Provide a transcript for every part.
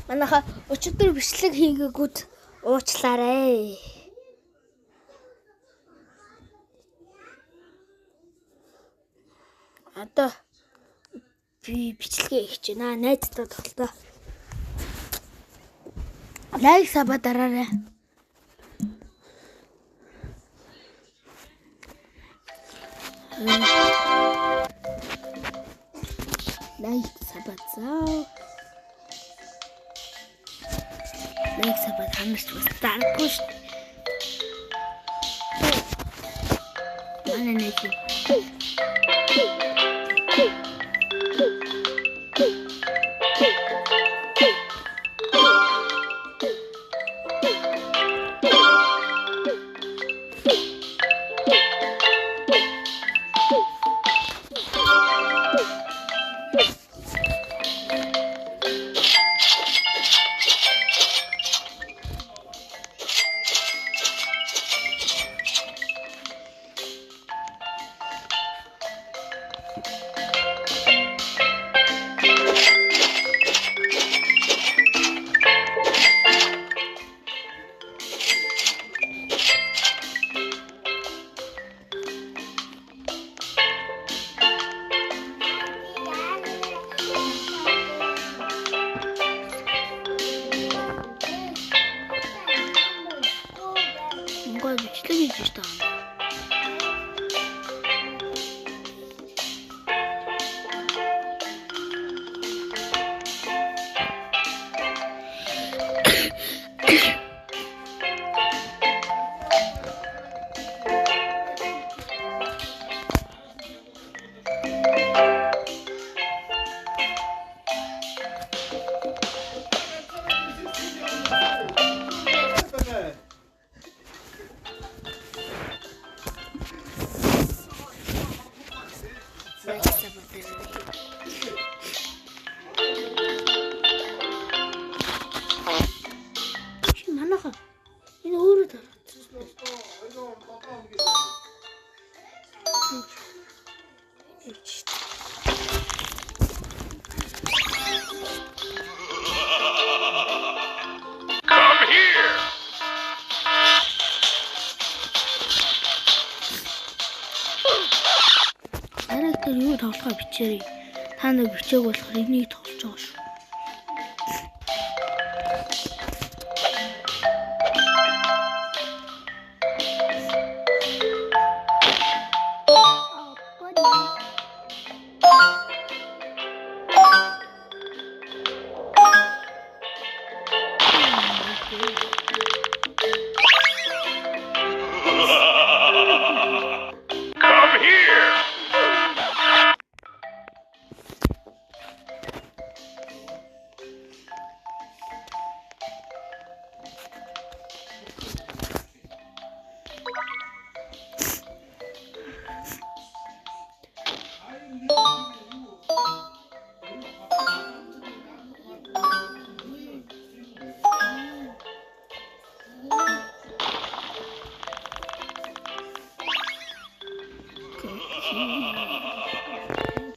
Манайха өчигдөр бичлэг хийгээгүүд уучлаарай. Одоо би бичлэгээ хийж байна. Найзтай тоглоо. Лайк саба дараарай. Лайк саба заа. Лайк саба хамарч бас дараагүй шүү. Манай найз. Бичлэг хийж байна. Манайха энэ өөрөө таа. Come here. Характер юу тоглохоо бичээрэй. Та нар бичээг болохоор энийг тоглож байгаа шүү. Come here.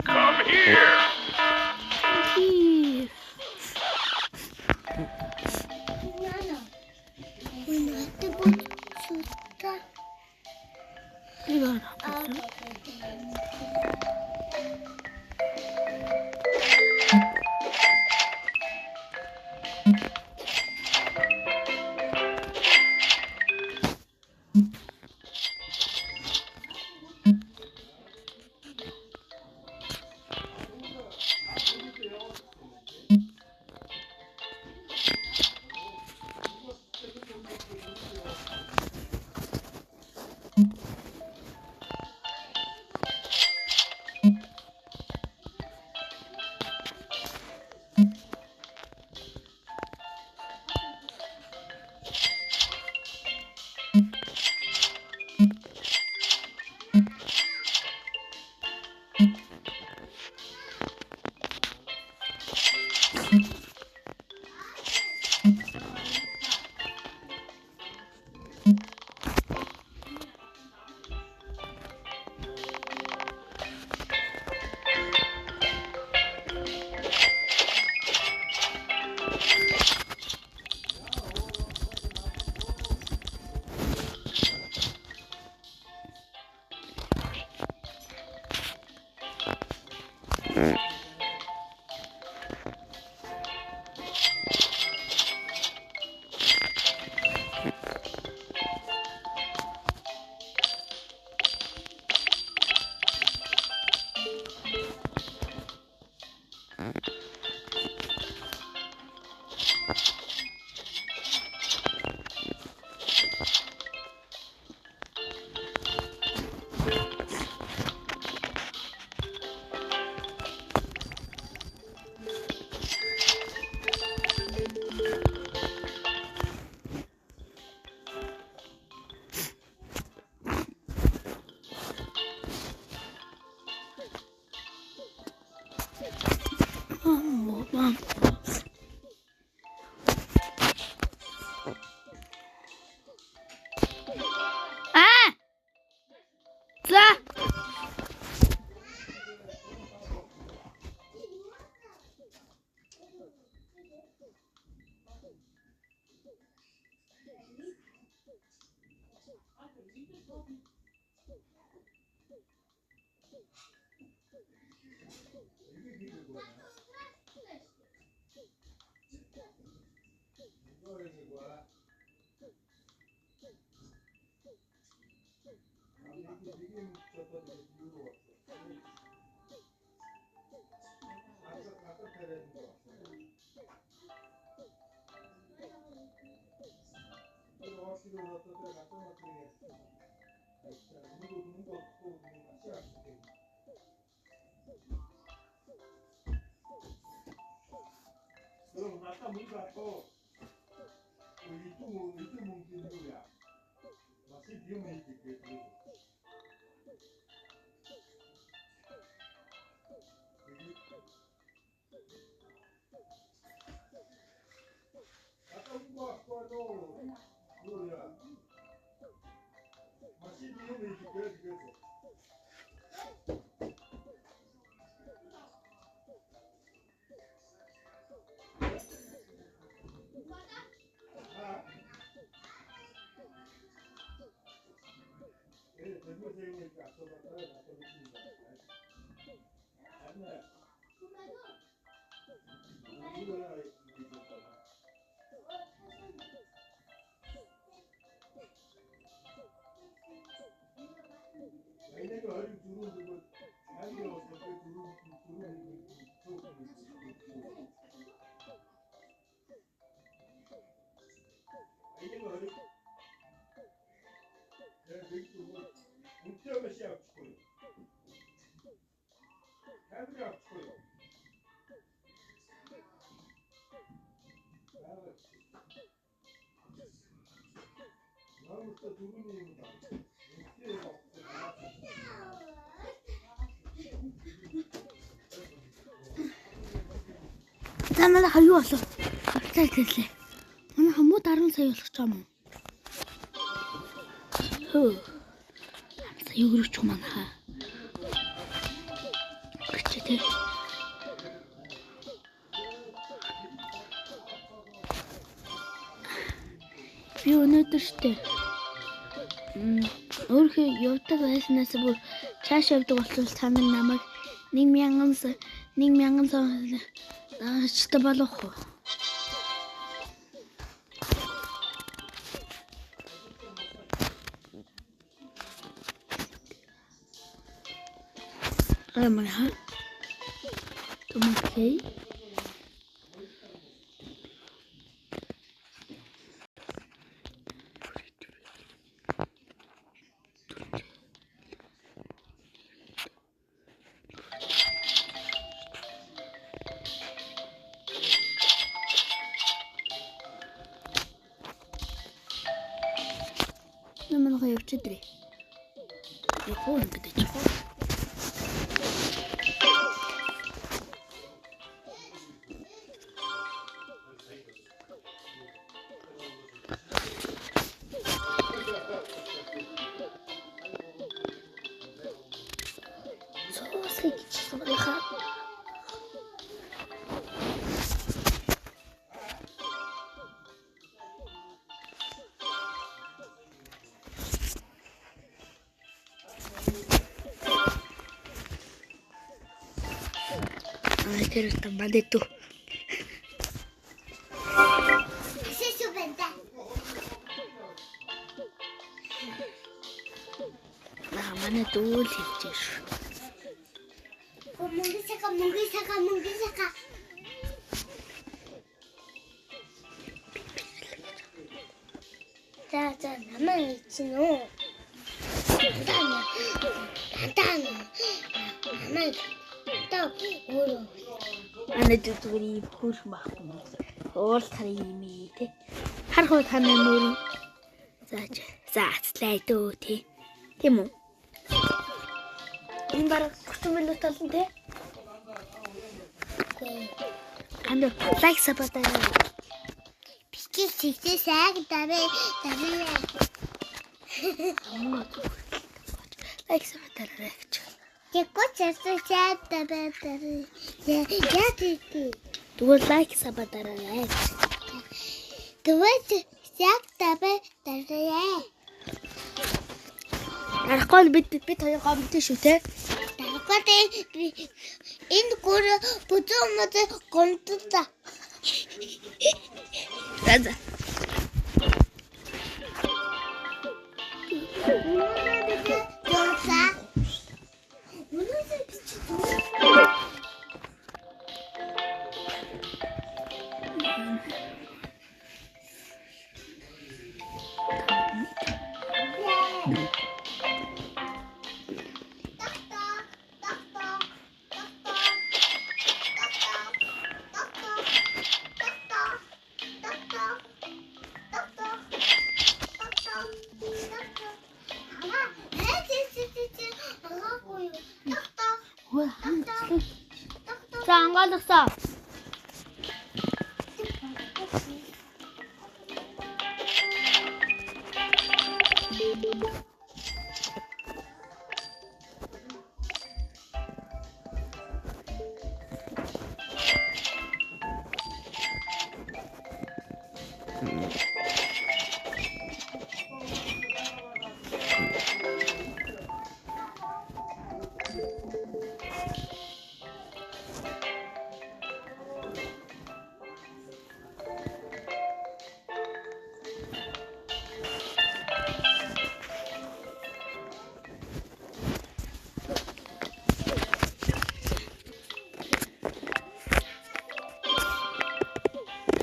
Come here. Мам. За. 그럼 아까 문 닫고 이쪽 문긴 누구야? 마치 비용이 있겠지. 아까 문 닫고 누구야? 마치 비용이 있겠지. Замаа хаяа болов. Автай гэлээ. Манай хамууд 10 сая болох ч юм уу? Хөө. Сая өрөвч юм аа. Гэчтэй. Би өнөөдөр штэ. Өөрхөө явдаг байснаас бүр цааш явдаг болчихвол та минь намайг 1000 сон даачтай болох уу? Амарха. Томакей. Намайг явчихдрээ. Япоо ингэдэж чаа. Соосыг чийсэн байхаа. Тэр тамбад ту. Манай дүүл хэлжээ шүү. Мөнгө сака. За намайг чинь үү. Тань. Намайг таа өөрөө. Ана зүгээрий хөөрхөн багтсан. Уулахар юм ээ те. Харах уу таны нүүр. За ацлаа дөө те. Тийм үү? Энэ бараг 30 минут болсон те. Ана лайк сабатаа. Бичиг сайг давэ. Лайк сабатаа гэж. Тэгэхгүй сайг давэ. Яа тий. Тэгвэл лайк сабатаа гэж. Тэгвэл сайг давэ. Арахгүй бид хоёр гомдсон шүү те. Тэгэхгүй энэ гөр бүзүүмэд гомдсон. За. За ангаалгасаа.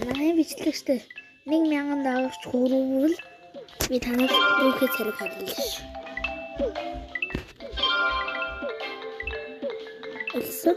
Манай бичлэгчтэй 1000 дагагч хүрвэл би танаас бүхэл зэрэг хариулна. Элсэн.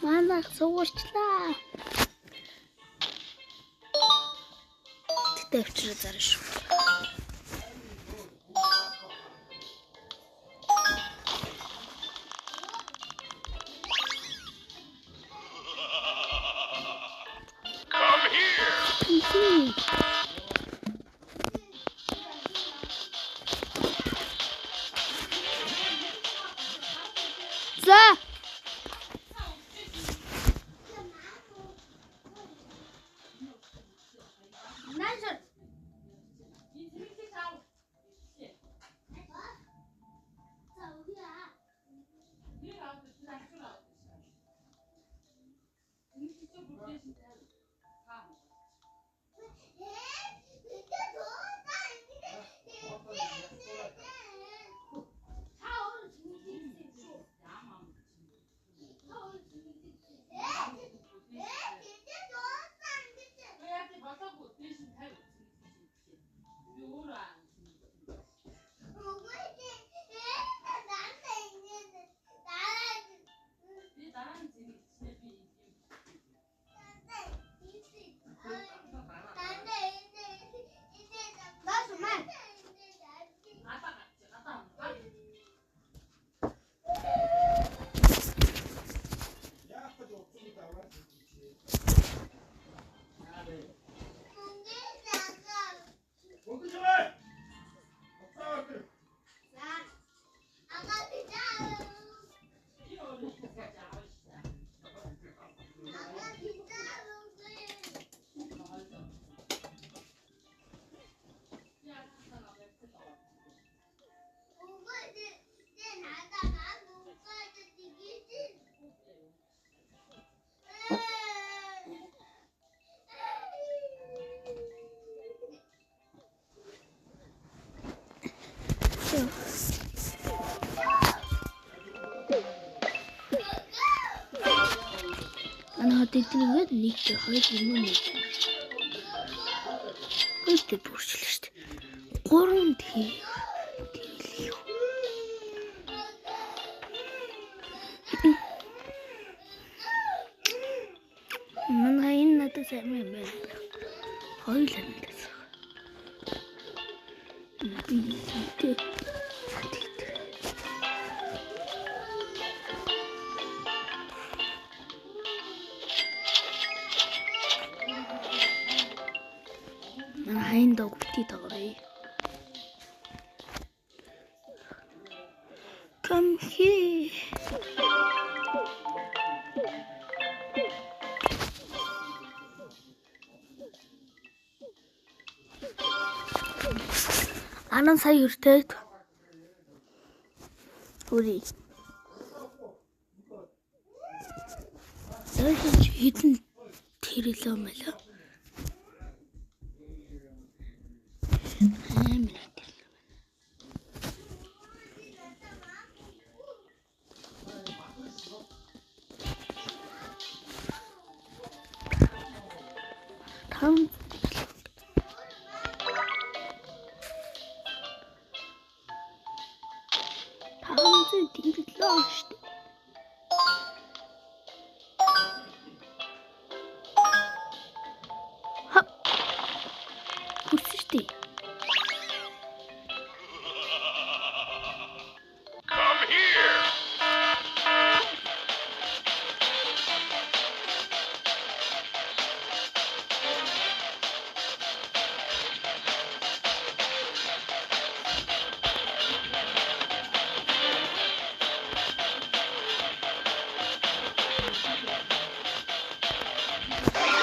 Манай суугчлаа. Тэгтээ авчраа зарна шүү. Come here. За. Тэднийг нэг хоёр юм нэг. Өөртөө бүрчлээ шүү дээ. 3 тэгэл. Манай энэ надад сайн байна. Хоёулаа надад. Тэ. Хайн дог бити даграа. Come here. Анан сая өртөөд. Үри. Саяж хитэн тэрэлөө мэлээ. Come here. Rio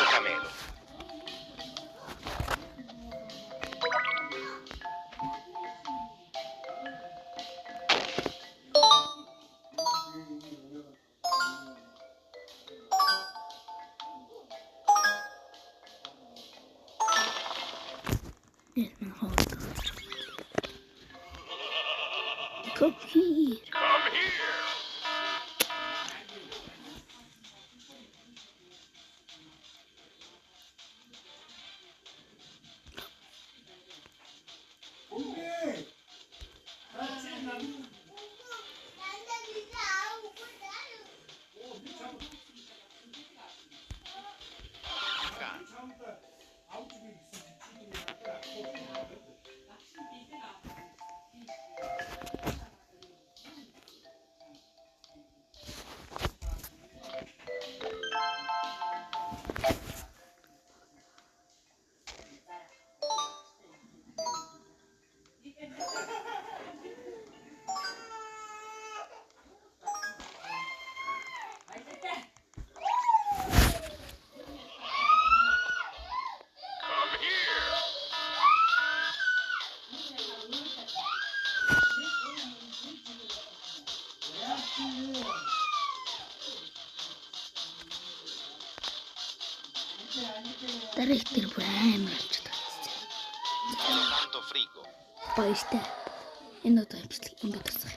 Camelo. Come here. Come here. Дараа их тэр бүр амар болчиход байна. Tanto frigo. Баяртай. Энэ удаа имчилэг ингэ тусах.